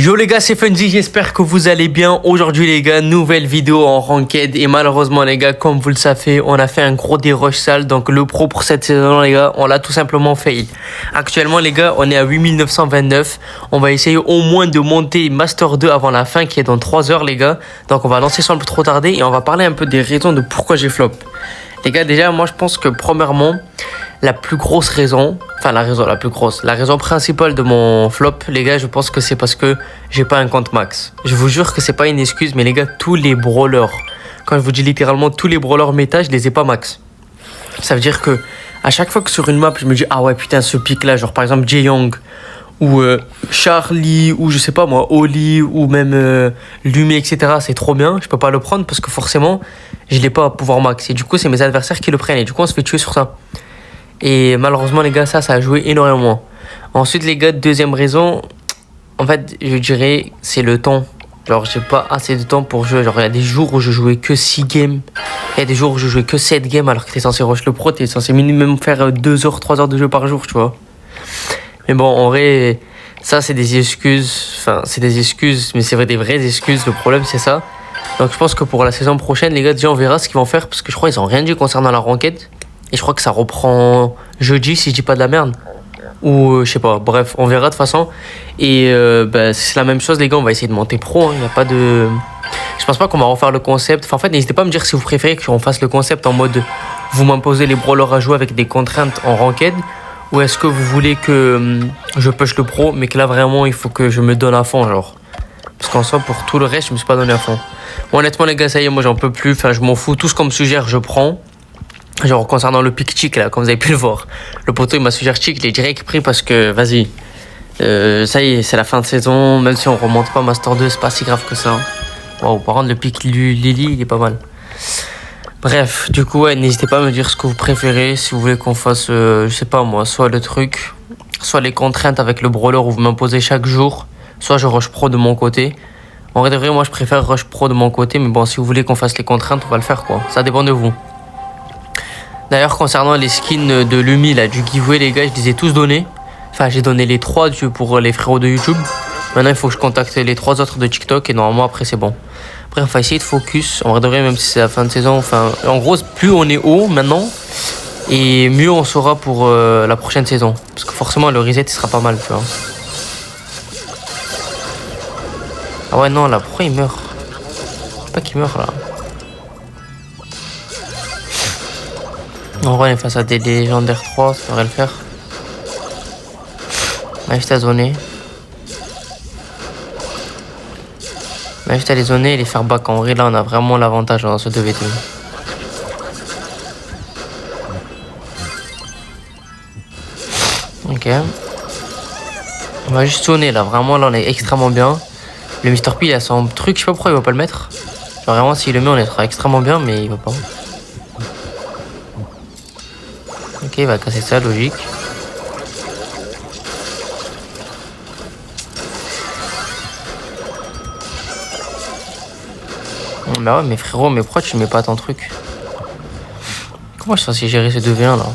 Yo les gars, c'est Funzy, j'espère que vous allez bien. Aujourd'hui les gars, nouvelle vidéo en ranked. Et malheureusement les gars, comme vous le savez, on a fait un gros dérush sale. Donc le pro pour cette saison les gars, on l'a tout simplement fail. Actuellement les gars, on est à 8929. On va essayer au moins de monter Master 2 avant la fin qui est dans 3 heures les gars. Donc on va lancer sans plus trop tarder et on va parler un peu des raisons de pourquoi j'ai flop. Les gars, déjà moi je pense que premièrement, la plus grosse raison, la raison principale de mon flop, les gars, je pense que c'est parce que j'ai pas un compte max. Je vous jure que c'est pas une excuse, mais les gars, tous les brawlers, quand je vous dis littéralement tous les brawlers méta, je les ai pas max. Ça veut dire que à chaque fois que sur une map, je me dis ah ouais putain ce pic là, genre par exemple Jae-Young ou Charlie ou je sais pas moi Oli ou même Lumé etc. C'est trop bien, je peux pas le prendre parce que forcément je l'ai pas à pouvoir max et du coup c'est mes adversaires qui le prennent et du coup on se fait tuer sur ça. Et malheureusement les gars, ça a joué énormément. Ensuite les gars, deuxième raison, en fait je dirais c'est le temps. Genre j'ai pas assez de temps pour jouer. Genre il y a des jours où je jouais que 6 games. Il y a des jours où je jouais que 7 games alors que t'es censé rush le pro. T'es censé minimum faire 2 heures, 3 heures de jeu par jour, tu vois. Mais bon en vrai, ça c'est des excuses. Enfin c'est des excuses, mais c'est vrai des vraies excuses. Le problème c'est ça. Donc je pense que pour la saison prochaine les gars, déjà on verra ce qu'ils vont faire. Parce que je crois qu'ils ont rien dit concernant la ranked. Et je crois que ça reprend jeudi si je dis pas de la merde. Ou je sais pas, bref, on verra de toute façon. Et c'est la même chose les gars, on va essayer de monter pro. Hein. Y a pas de... Je pense pas qu'on va refaire le concept. Enfin, en fait, n'hésitez pas à me dire si vous préférez qu'on fasse le concept en mode vous m'imposez les brawlers à jouer avec des contraintes en ranked. Ou est-ce que vous voulez que je push le pro mais que là vraiment il faut que je me donne à fond genre. Parce qu'en soi pour tout le reste je me suis pas donné à fond. Bon, honnêtement les gars ça y est, moi j'en peux plus. Enfin je m'en fous, tout ce qu'on me suggère je prends. Genre concernant le pic chic là, comme vous avez pu le voir. Le poteau il m'a suggéré chic, je l'ai direct pris parce que vas-y. Ça y est, c'est la fin de saison, même si on remonte pas Master 2, c'est pas si grave que ça. Wow, par contre le pic Lily il est pas mal. Bref, du coup ouais, n'hésitez pas à me dire ce que vous préférez, si vous voulez qu'on fasse, je sais pas moi, soit le truc, soit les contraintes avec le brawler où vous m'imposez chaque jour, soit je rush pro de mon côté. En vrai de vrai, moi je préfère rush pro de mon côté, mais bon si vous voulez qu'on fasse les contraintes, on va le faire quoi, ça dépend de vous. D'ailleurs, concernant les skins de Lumi, là, du giveaway, les gars, je les ai tous donnés. Enfin, j'ai donné les 3 pour les frérots de YouTube. Maintenant, il faut que je contacte les 3 autres de TikTok et normalement, après, c'est bon. Après, on va essayer de focus. En vrai de vrai, même si c'est la fin de saison. Enfin, en gros, plus on est haut maintenant et mieux on sera pour la prochaine saison. Parce que forcément, le reset, il sera pas mal, tu vois. Ah ouais, non, là, pourquoi il meurt? Je sais pas qu'il meurt, là. En vrai, on est face à des légendaires 3, ça devrait le faire. On a juste à zoner. On a juste à les zoner et les faire back. En vrai, là, on a vraiment l'avantage dans ce 2v2. Ok. On va juste zoner, là. Vraiment, là, on est extrêmement bien. Le Mr. P, il a son truc. Je sais pas pourquoi il va pas le mettre. Genre, vraiment, s'il le met, on sera extrêmement bien, mais il va pas. Ok, il va casser ça, logique. Bah ouais, mais frérot, mais pourquoi tu mets pas ton truc? Comment je suis censé gérer ce 2v1 là?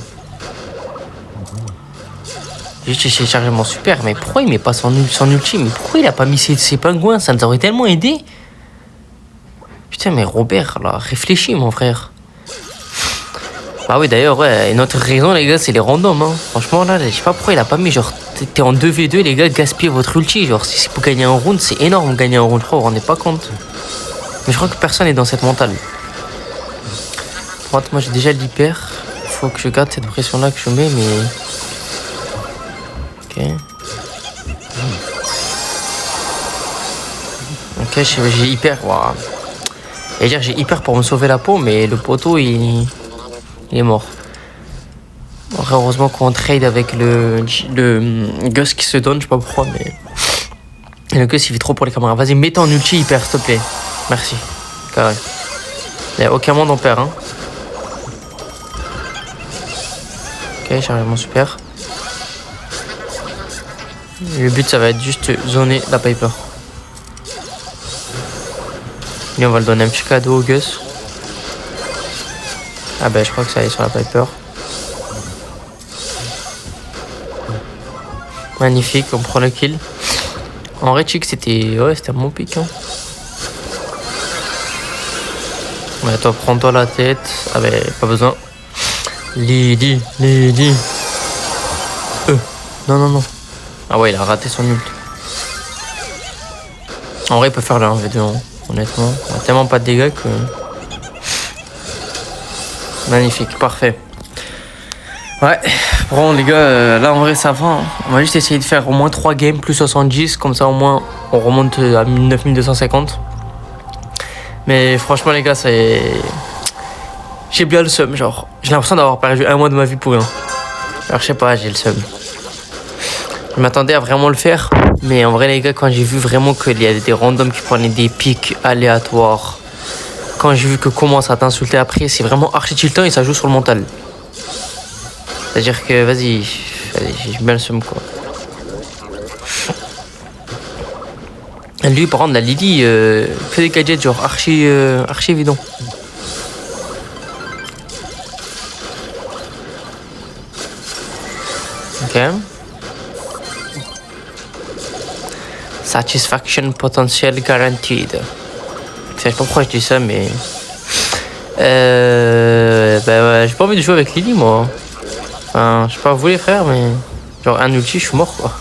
J'ai juste essayé de charger mon super, mais pourquoi il met pas son ulti? Mais pourquoi il a pas mis ses pingouins? Ça nous aurait tellement aidé. Putain, mais Robert, là, réfléchis, mon frère. Bah oui d'ailleurs ouais, et notre raison les gars c'est les randoms hein. Franchement là je sais pas pourquoi il a pas mis genre t'es en 2v2 les gars gaspillez votre ulti. Genre si c'est pour gagner un round c'est énorme gagner un round je crois vous vous rendez pas compte. Mais je crois que personne n'est dans cette mentale. Moi j'ai déjà l'hyper. Faut que je garde cette pression là que je mets mais... Ok. Ok j'ai hyper. Waouh. Et dire j'ai hyper pour me sauver la peau mais le poteau il est mort. Bon, heureusement qu'on trade avec le Gus qui se donne, je sais pas pourquoi, mais... Et le Gus il vit trop pour les caméras. Vas-y, mets ton ulti hyper, s'il te plaît. Merci. Carré. Il n'y a aucun monde on perd, hein. Ok, j'arrive mon super. Le but, ça va être juste zoner la Piper. Et on va le donner un petit cadeau au Gus. Ah ben je crois que ça allait sur la Piper. Magnifique, on prend le kill. En vrai, Chick, c'était... Ouais, c'était mon pic, hein. Ouais, toi, prends-toi la tête. Ah, ben, pas besoin. Lily. Non. Ah ouais, il a raté son ult. En vrai, il peut faire le 1v2, hein, honnêtement. Il a tellement pas de dégâts que... Magnifique, parfait. Ouais, bon les gars, là en vrai ça va. Hein. On va juste essayer de faire au moins 3 games plus 70, comme ça au moins on remonte à 9250. Mais franchement les gars, c'est... J'ai bien le seum, genre. J'ai l'impression d'avoir perdu un mois de ma vie pour rien. Alors je sais pas, j'ai le seum. Je m'attendais à vraiment le faire, mais en vrai les gars, quand j'ai vu vraiment qu'il y a des randoms qui prenaient des pics aléatoires, quand j'ai vu que commence à t'insulter après, c'est vraiment archi tiltant et ça joue sur le mental. C'est-à-dire que, vas-y, j'ai bien le seum, quoi. Lui, par contre, la Lily, que des gadgets, genre archi évident. Ok. Satisfaction potential guaranteed. Je sais pas pourquoi je dis ça, mais... Bah ouais, j'ai pas envie de jouer avec Lily, moi. Enfin, je sais pas vous les frères, mais... Genre, un ulti, je suis mort, quoi.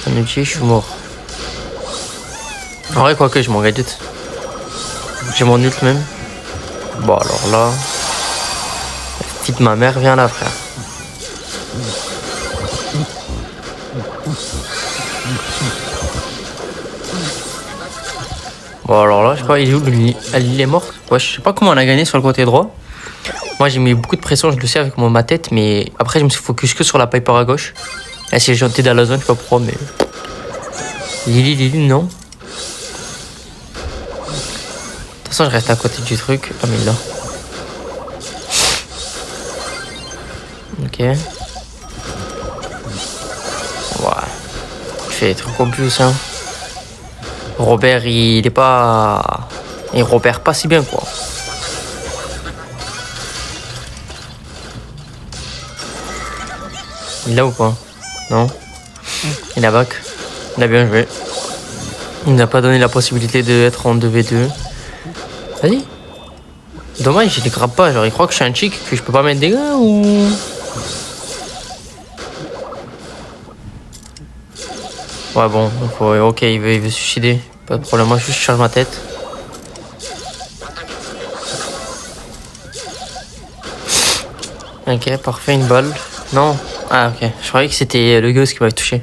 Un ulti, je suis mort. En vrai, quoique, je m'en gadget. J'ai mon ult, même. Bon, alors là... La petite ma mère, viens là, frère. Bon, alors là, je sais pas, il est où, il est mort. Ouais, je sais pas comment on a gagné sur le côté droit. Moi, j'ai mis beaucoup de pression, je le sais, avec ma tête, mais après, je me suis focus que sur la Piper à gauche. Elle s'est jetée dans la zone, je sais pas pourquoi, mais... Lily, non. De toute façon, je reste à côté du truc. Ah, mais là. Ok. Ouais. Il fait des trucs en plus, hein. Robert, il est pas... Il repère pas si bien, quoi. Il l'a ou pas? Non. Il a back. Il a bien joué. Il n'a pas donné la possibilité d'être en 2v2. Vas-y. Dommage, il les grappe pas. Genre, il croit que je suis un chick, que je peux pas mettre des dégâts ou... Ouais, bon. Ok, il veut se suicider. Pas de problème. Moi, je charge ma tête. Ok, parfait. Une balle. Non. Ah, ok. Je croyais que c'était le Gus qui m'avait touché.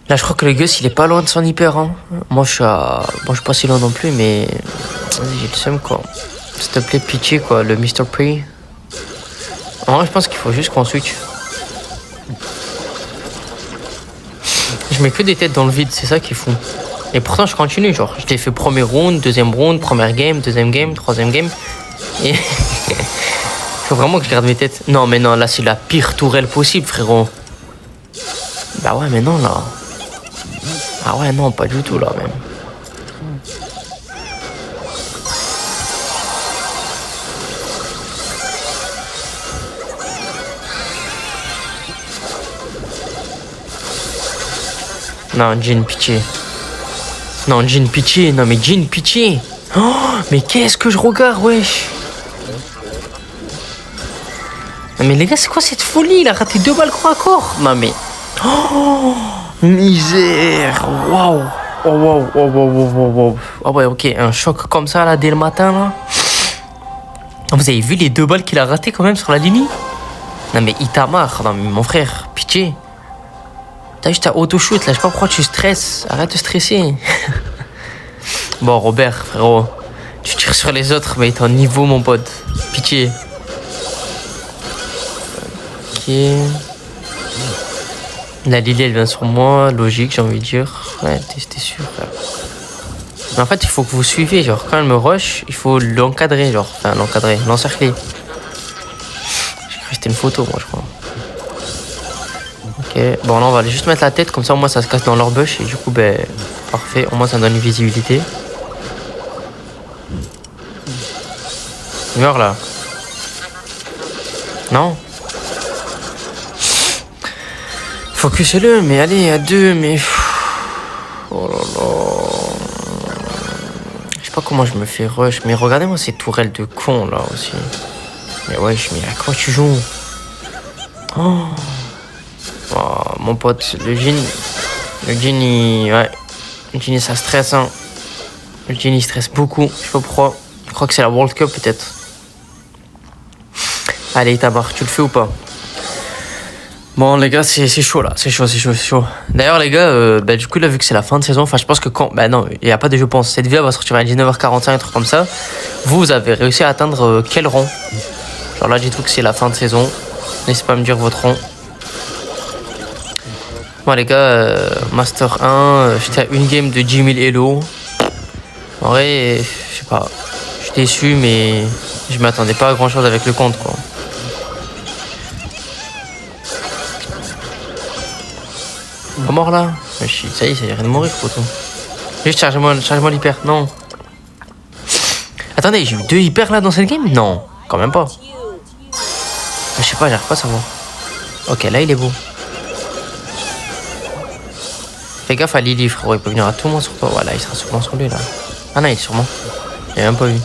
Là, je crois que le Gus, il est pas loin de son hyper. Hein. Moi, je suis à... Bon, je suis pas si loin non plus, mais... J'ai le seum, quoi. S'il te plaît, pitié, quoi. Le Mr. Pre. En vrai, je pense qu'il faut juste qu'on switch. Je mets que des têtes dans le vide, c'est ça qui est fou. Et pourtant, je continue, genre. Je l'ai fait premier round, deuxième round, première game, deuxième game, troisième game. Et... faut vraiment que je garde mes têtes. Non, mais non, là, c'est la pire tourelle possible, frérot. Bah ouais, mais non, là. Ah ouais, non, pas du tout, là, même. Non, Jhin, pitié. Non, Jhin, pitié. Non, mais Jhin, pitié. Oh, mais qu'est-ce que je regarde, wesh. Non, mais les gars, c'est quoi cette folie? Il a raté 2 balles croix à corps. Non, mais... Oh, misère. Waouh. Oh, wow. Ah ouais, ok. Un choc comme ça, là, dès le matin, là. Vous avez vu les 2 balles qu'il a raté quand même sur la ligne? Non, mais Itamar. Non, mais mon frère, pitié. T'as juste à auto-shoot, là, je sais pas pourquoi tu stresses. Arrête de stresser. Bon, Robert, frérot. Tu tires sur les autres, mais t'es en niveau, mon pote. Pitié. Ok. La Lily, elle vient sur moi. Logique, j'ai envie de dire. Ouais, t'es sûr, frère. Mais en fait, il faut que vous suivez. Genre, quand elle me rush, il faut l'encadrer, genre. Enfin, l'encadrer, l'encercler. J'ai cru que c'était une photo, moi, je crois. Ok, bon là on va aller juste mettre la tête, comme ça au moins ça se casse dans leur bush et du coup ben parfait, au moins ça donne une visibilité. Il meurt là. Non. Focusez-le, mais allez, à deux, mais... Oh là là... Je sais pas comment je me fais rush, mais regardez-moi ces tourelles de con, là, aussi. Mais wesh, mais à quoi tu joues? Oh, mon pote, le Jhin, ouais, le Jhin, ça stresse, hein. Le Jhin, il stresse beaucoup, je sais pas pourquoi. Je crois que c'est la World Cup, peut-être. Allez, Tabar, tu le fais ou pas? Bon, les gars, c'est chaud, là, c'est chaud. D'ailleurs, les gars, du coup, là, vu que c'est la fin de saison, enfin, je pense que quand... Bah non, il n'y a pas de je pense. Cette vidéo va sortir à 19h45, un truc comme ça. Vous avez réussi à atteindre quel rang? Genre là, dites-vous que c'est la fin de saison. N'hésitez pas à me dire votre rang. Bon les gars, Master 1, j'étais à une game de 10 000 Elo. En vrai, je sais pas, je suis déçu mais je m'attendais pas à grand chose avec le compte quoi. Pas mort là? Ça y est, ça y a rien de mourir poteau. Juste chargez-moi l'hyper, non. Attendez, j'ai eu 2 hyper là dans cette game? Non, quand même pas. Je sais pas, j'arrive pas à savoir. Ok, là il est beau. Fais gaffe à Lily, frérot, il peut venir à tout le monde sur toi. Voilà, il sera sûrement sur lui là. Ah non, il est sur moi. Il a même pas vu.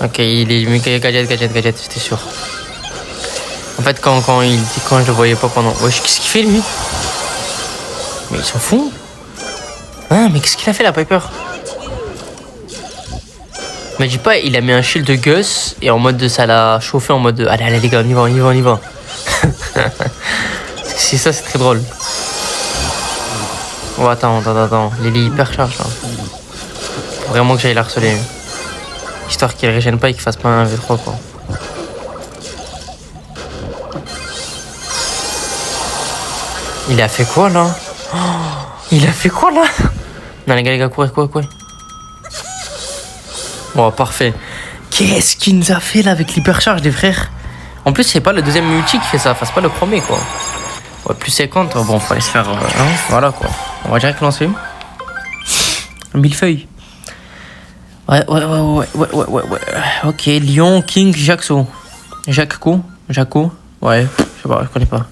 Ok, il est gadget, j'étais sûr. En fait, quand je le voyais pas pendant. Wesh, qu'est-ce qu'il fait lui? Mais ils s'en foutent. Ah, mais qu'est-ce qu'il a fait la Piper? Mais dis pas, il a mis un shield de Gus et en mode de ça l'a chauffé en mode de allez les gars, on y va. C'est ça, c'est très drôle. Oh attends, Lily hyper charge là. Faut vraiment que j'aille la harceler. Histoire qu'il régène pas et qu'il fasse pas un V3 quoi. Il a fait quoi là? Oh, il a fait quoi là? Non les gars, courir. Bon, parfait. Qu'est-ce qu'il nous a fait là avec l'hypercharge des frères? En plus, c'est pas le deuxième multi qui fait ça, enfin, c'est pas le premier quoi. Ouais, plus 50, bon, faut aller se faire. Voilà quoi. On va direct lancer. Millefeuille. Ouais. Ok, Lion, King, Jaxo. Jaco. Ouais, je sais pas, je connais pas.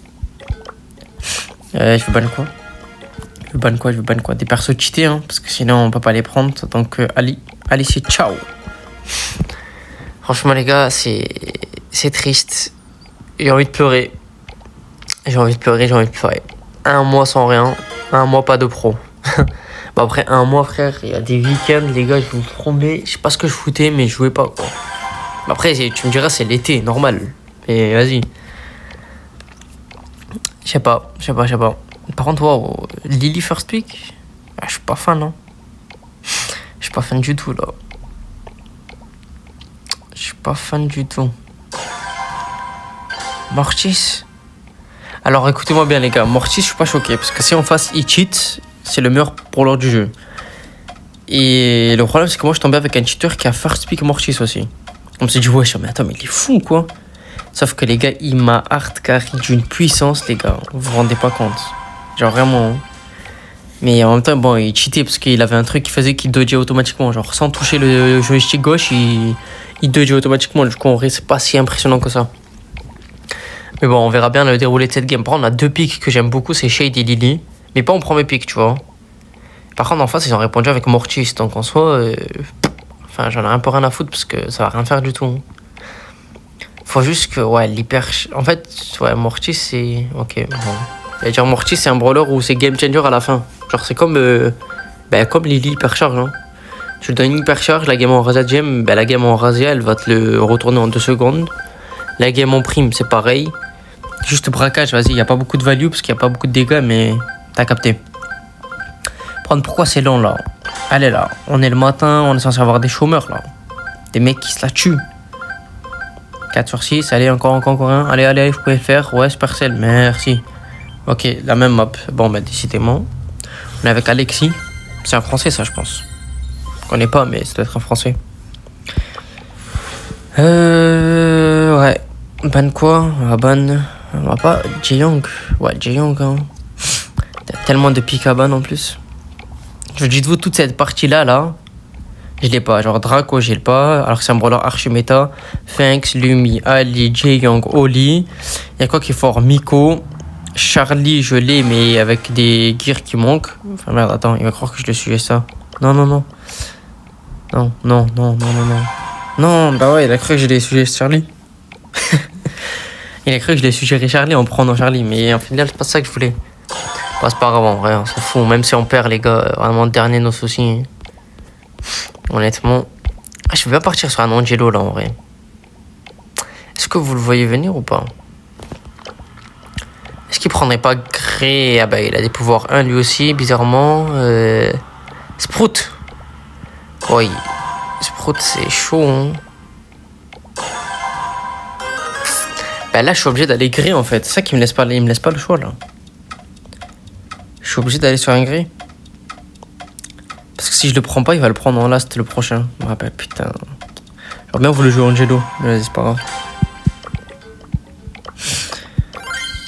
Je veux ban quoi? Des persos cheatés, hein, parce que sinon on peut pas les prendre. Donc, allez, c'est ciao. Franchement, les gars, c'est triste. J'ai envie de pleurer. Un mois sans rien. Un mois pas de pro. Bah après un mois, frère, il y a des week-ends, les gars, je vous promets. Je sais pas ce que je foutais, mais je jouais pas, quoi. Bah après, tu me diras, c'est l'été, normal. Mais vas-y. Je sais pas. Par contre, wow, Lily First Pick, je suis pas fan, non. Je suis pas fan du tout, là. Mortis. Alors écoutez-moi bien les gars, Mortis je suis pas choqué parce que si en face il cheat, c'est le meilleur pour l'heure du jeu. Et le problème c'est que moi je tombais avec un cheater qui a first pick Mortis aussi. On me s'est dit wesh mais attends mais il est fou quoi. Sauf que les gars il m'a hard carry d'une puissance les gars, vous vous rendez pas compte. Genre vraiment. Mais en même temps bon il cheatait parce qu'il avait un truc qui faisait qu'il dodgeait automatiquement. Genre sans toucher le joystick gauche il dodgeait automatiquement. Du coup en vrai c'est pas si impressionnant que ça. Mais bon, on verra bien le déroulé de cette game. Par contre, on a 2 picks que j'aime beaucoup, c'est Shade et Lily. Mais pas en premier pick, tu vois. Par contre, en face, ils ont répondu avec Mortis. Donc en soi, enfin, j'en ai un peu rien à foutre parce que ça va rien faire du tout. Faut juste que, ouais, l'hyper... En fait, ouais, Mortis, c'est... Ok, bon. J'allais dire Mortis, c'est un brawler où c'est game changer à la fin. Genre, c'est comme... comme Lily hypercharge, hein. Tu lui donnes une hypercharge, la game en Razzia Gem, la game en Razzia, elle va te le retourner en 2 secondes. La game en prime, c'est pareil. Juste braquage, vas-y, il n'y a pas beaucoup de value parce qu'il n'y a pas beaucoup de dégâts, mais t'as capté. Prendre pourquoi c'est long là. Allez là, on est le matin, on est censé avoir des chômeurs là. Des mecs qui se la tuent. 4 sur 6, allez, encore un. Allez, vous pouvez le faire. Ouais, Supercell, merci. Ok, la même map. Bon, décidément. On est avec Alexis. C'est un français, ça, je pense. Je connais pas, mais ça doit être un français. Ouais. Ban quoi? On va ban. On va pas. Jaeyoung. Ouais, Jaeyoung, hein. T'as tellement de pics à ban en plus. Je dites-vous, toute cette partie-là, Je l'ai pas. Genre Draco, j'ai le pas. Alors que c'est un brawler archi-méta. Fangs, Lumi, Ali, Jae-Young, Oli. Il y a quoi qui est fort? Miko. Charlie, je l'ai, mais avec des gears qui manquent. Enfin merde, attends, il va croire que je le suivais ça. Non, non, non. Non, non, non, non, non, non. Non, bah ouais, il a cru que je l'ai suggéré Charlie. Il a cru que je l'ai suggéré Charlie en prenant Charlie, mais en final, c'est pas ça que je voulais. Bah, c'est pas grave, en vrai, on s'en fout. Même si on perd, les gars, vraiment, dernier nos soucis. Honnêtement, je vais bien partir sur un Angelo, là, en vrai. Est-ce que vous le voyez venir ou pas? Est-ce qu'il prendrait pas Grey? Ah bah, il a des pouvoirs 1, lui aussi, bizarrement. Sprout. Oui. Sprout, c'est chaud, hein. Bah là, je suis obligé d'aller Grey, en fait. C'est ça qui me laisse pas, il me laisse pas le choix, là. Je suis obligé d'aller sur un Grey. Parce que si je le prends pas, il va le prendre en last le prochain. Je me rappelle, putain. J'aurais bien voulu jouer Angelo. Mais vas-y, c'est pas grave.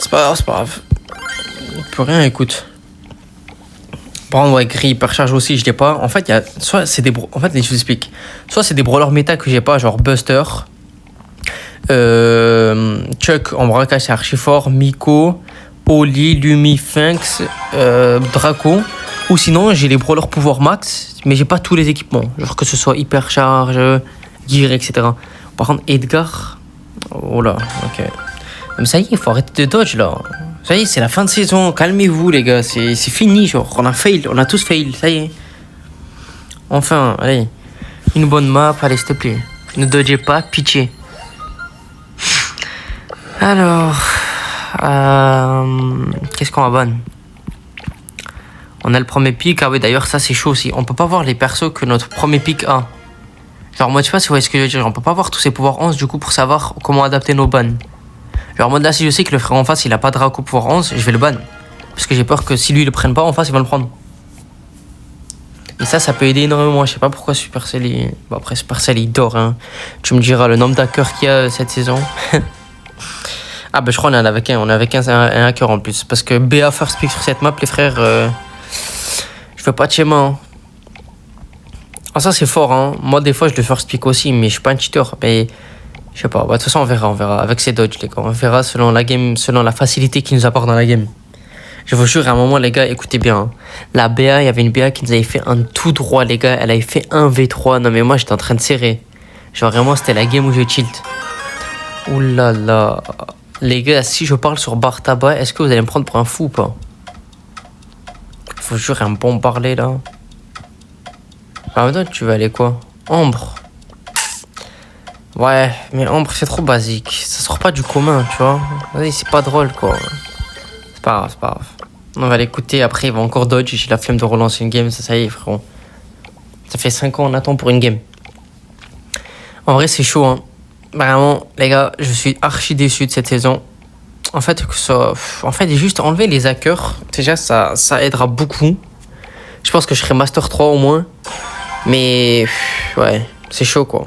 C'est pas grave, c'est pas grave. Il peut rien, écoute. Par contre, ouais, Grey hypercharge aussi, je l'ai pas. En fait, il y a. Soit c'est des. En fait, je vous explique. Soit c'est des brawlers méta que j'ai pas, genre Buster. Chuck en braquage, c'est archi fort. Miko. Oli, Lumi, Fangs, Draco. Ou sinon, j'ai les brawlers pouvoir max, mais j'ai pas tous les équipements. Genre que ce soit hypercharge, gear, etc. Par contre, Edgar. Oh là, ok. Mais ça y est, il faut arrêter de dodge là. Ça y est, c'est la fin de saison. Calmez-vous, les gars. C'est fini. Genre, on a fail. On a tous fail. Ça y est. Enfin, allez. Une bonne map. Allez, s'il te plaît. Ne dodgez pas. Pitié. Alors. Qu'est-ce qu'on va ban? On a le premier pick. Ah oui, d'ailleurs, ça c'est chaud aussi. On peut pas voir les persos que notre premier pick a. Genre, moi, je sais pas si vous voyez ce que je veux dire. On peut pas voir tous ses pouvoirs 11 du coup pour savoir comment adapter nos bans. Genre, en mode là, si je sais que le frère en face il a pas de Draco pouvoir 11, je vais le ban. Parce que j'ai peur que si lui il le prenne pas en face, il va le prendre. Et ça peut aider énormément. Je sais pas pourquoi Supercell il... Bon, après, Supercell il dort. Hein. Tu me diras le nombre d'hackers qu'il y a cette saison. Ah, bah, je crois qu'on est avec un. On est avec un hacker en plus. Parce que BA first pick sur cette map, les frères. Je fais pas de schéma. Hein. Ah, ça c'est fort. Hein. Moi, des fois, je le first pick aussi, mais je suis pas un cheater. Mais je sais pas. Bah, de toute façon, on verra. Avec ces dodges, les gars. On verra selon la game, selon la facilité qu'il nous apporte dans la game. Je vous jure, à un moment, les gars, écoutez bien. Hein. La BA, il y avait une BA qui nous avait fait un tout droit, les gars. Elle avait fait un V3. Non, mais moi, j'étais en train de serrer. Genre, vraiment, c'était la game où je tilt. Ouh là là. Les gars, si je parle sur bar tabac, est-ce que vous allez me prendre pour un fou ou pas? Faut jurer un bon parler là. Ah, mais toi, tu vas aller quoi? Ambre. Ouais, mais Ambre, c'est trop basique. Ça sort pas du commun, tu vois. Vas-y, c'est pas drôle quoi. C'est pas grave, c'est pas grave. On va l'écouter, après il va encore dodge. J'ai la flemme de relancer une game, ça y est, frérot. Ça fait 5 ans on attend pour une game. En vrai, c'est chaud, hein. Vraiment, les gars, je suis archi déçu de cette saison. En fait, juste enlever les hackers, déjà, ça aidera beaucoup. Je pense que je serai Master 3 au moins. Mais, ouais, c'est chaud, quoi.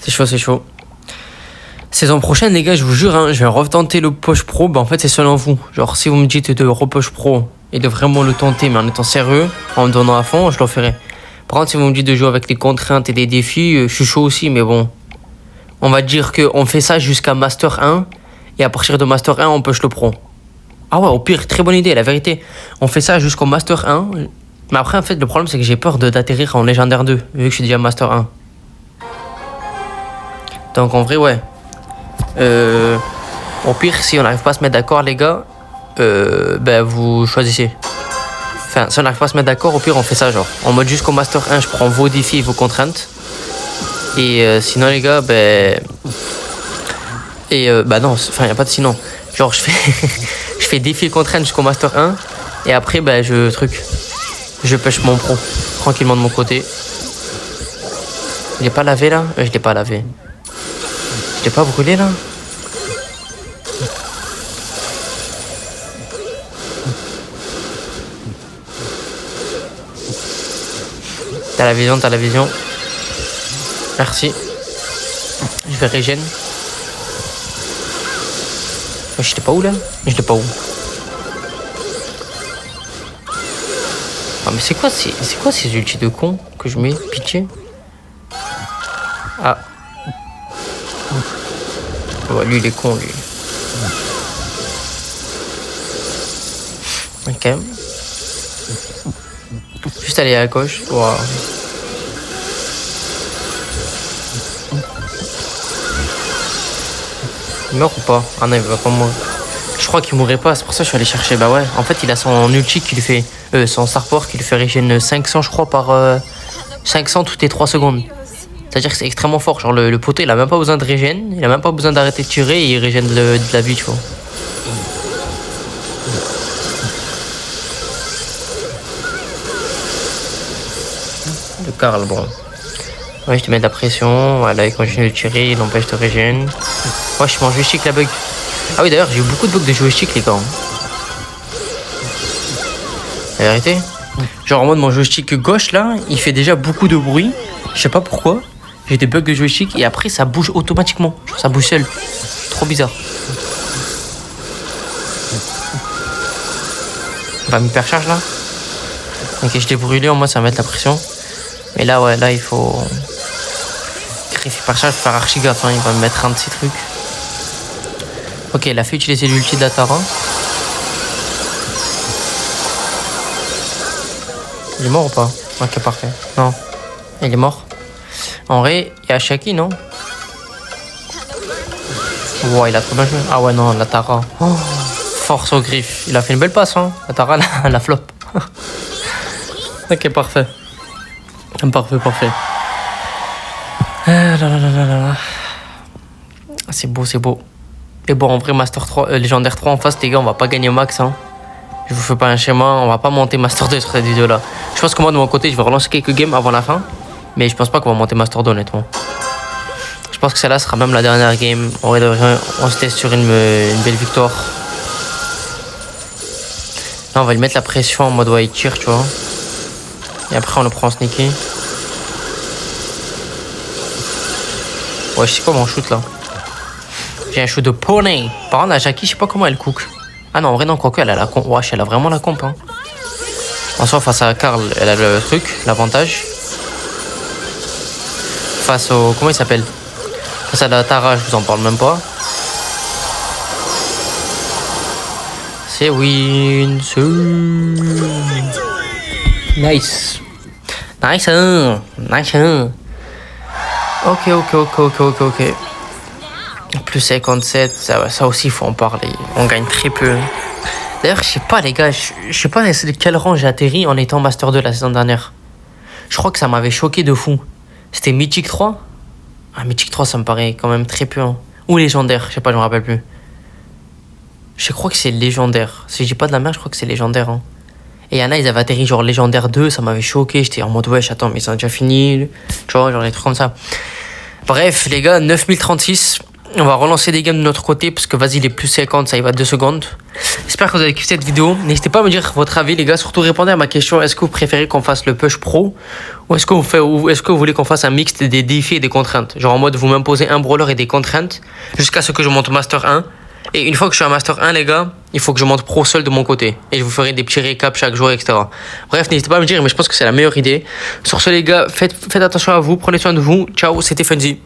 C'est chaud. Saison prochaine, les gars, je vous jure, hein, je vais retenter le push pro. Bah, en fait, c'est selon vous. Genre, si vous me dites de repush pro et de vraiment le tenter, mais en étant sérieux, en me donnant à fond, je le ferai. Par contre, si vous me dites de jouer avec les contraintes et des défis, je suis chaud aussi, mais bon. On va dire qu'on fait ça jusqu'à Master 1. Et à partir de Master 1, on push le pro. Ah ouais, au pire, très bonne idée, la vérité. On fait ça jusqu'au Master 1. Mais après, en fait, le problème, c'est que j'ai peur d'atterrir en Légendaire 2. Vu que je suis déjà Master 1. Donc, en vrai, ouais. Au pire, si on n'arrive pas à se mettre d'accord, les gars, ben, vous choisissez. Enfin, si on n'arrive pas à se mettre d'accord, au pire, on fait ça, genre. En mode jusqu'au Master 1, je prends vos défis et vos contraintes. Et sinon, les gars, ben... bah non, enfin, y a pas de sinon. Genre, je fais défi et contrainte jusqu'au Master 1. Et après, bah, je pêche mon pro. Tranquillement de mon côté. Il est pas lavé, là? Je l'ai pas lavé. Je l'ai pas brûlé, là? T'as la vision. Merci. Je vais régène. Je l'ai pas où là? Je l'ai pas où? Ah mais c'est quoi ces ultis de con? que je mets. Pitié. Ah. Oh, lui, il est con, lui. Ok. Juste aller à gauche. Wow. Il meurt ou pas? Ah non, il va pas mourir. Je crois qu'il mourrait pas, c'est pour ça que je suis allé chercher. Bah ouais, en fait, il a son ulti qui lui fait. Son starport qui lui fait régène 500, je crois, par. 500 toutes les 3 secondes. C'est-à-dire que c'est extrêmement fort. Genre, le poteau, il a même pas besoin de régène. Il a même pas besoin d'arrêter de tirer et il régène de la vie, tu vois. Le Karl, bon. Ouais, je te mets de la pression. Voilà, il continue de tirer, il empêche de régène. Ouais, je mange joystick la bug. Ah oui, d'ailleurs, j'ai eu beaucoup de bugs de joystick, les gars. La vérité. Genre, en mode, mon joystick gauche, là, il fait déjà beaucoup de bruit. Je sais pas pourquoi. J'ai des bugs de joystick et après, ça bouge automatiquement. Genre, ça bouge seul. Trop bizarre. On va m'hypercharge, là. Ok, je l'ai brûlé, au moins, ça va mettre la pression. Mais là, ouais, là, il faut... Griff hypercharge, faire archi gaffe, hein. Il va me mettre un de ces trucs. Ok, il a fait utiliser l'ulti de la Tara. Il est mort ou pas? Ok, parfait. Non. Il est mort. En vrai, il y a Shaki, non? Wow, il a trop bien joué. Ah ouais, non, la Tara. Oh, force au griffe. Il a fait une belle passe, hein. La Tara, la flop. Ok, parfait. Parfait, parfait. C'est beau, c'est beau. Et bon, en vrai, Master 3, Légendaire 3 en face, les gars, on va pas gagner max, hein. Je vous fais pas un schéma, on va pas monter Master 2 sur cette vidéo là. Je pense que moi de mon côté je vais relancer quelques games avant la fin. Mais je pense pas qu'on va monter Master 2 honnêtement. Je pense que celle-là sera même la dernière game. On se teste sur une belle victoire. Là on va lui mettre la pression en mode ouais il tire tu vois. Et après on le prend en sneaky. Ouais je sais quoi mon shoot là. J'ai un shoot de pony. Par contre la Jackie je sais pas comment elle cook. Ah non, en vrai, non, quoique, elle a la comp. Wesh, elle a vraiment la comp. Hein. En soi, face à Karl, elle a le truc, l'avantage. Face au. Comment il s'appelle? Face à la Tara, je vous en parle même pas. C'est win. Nice. Nice. Nice. Ok. Plus 57, ça aussi, il faut en parler. On gagne très peu. D'ailleurs, je sais pas, les gars, je sais pas quel rang j'ai atterri en étant Master 2 la saison dernière. Je crois que ça m'avait choqué de fou. C'était Mythic 3. Ah, Mythic 3, ça me paraît quand même très peu. Hein. Ou légendaire, je sais pas, je me rappelle plus. Je crois que c'est légendaire. Si je dis pas de la merde, je crois que c'est légendaire. Hein. Et il y en a, ils avaient atterri genre légendaire 2, ça m'avait choqué. J'étais en mode, wesh, attends, mais ça a déjà fini. Tu vois, genre des trucs comme ça. Bref, les gars, 9036. On va relancer des games de notre côté parce que vas-y les plus 50 ça y va 2 secondes. J'espère que vous avez kiffé cette vidéo. N'hésitez pas à me dire votre avis les gars. Surtout répondez à ma question. Est-ce que vous préférez qu'on fasse le push pro ou est-ce que vous voulez qu'on fasse un mix des défis et des contraintes? Genre en mode vous m'imposez un brawler et des contraintes jusqu'à ce que je monte Master 1. Et une fois que je suis à Master 1 les gars, il faut que je monte pro seul de mon côté. Et je vous ferai des petits récaps chaque jour etc. Bref n'hésitez pas à me dire mais je pense que c'est la meilleure idée. Sur ce les gars, faites attention à vous. Prenez soin de vous. Ciao, c'était Funzy.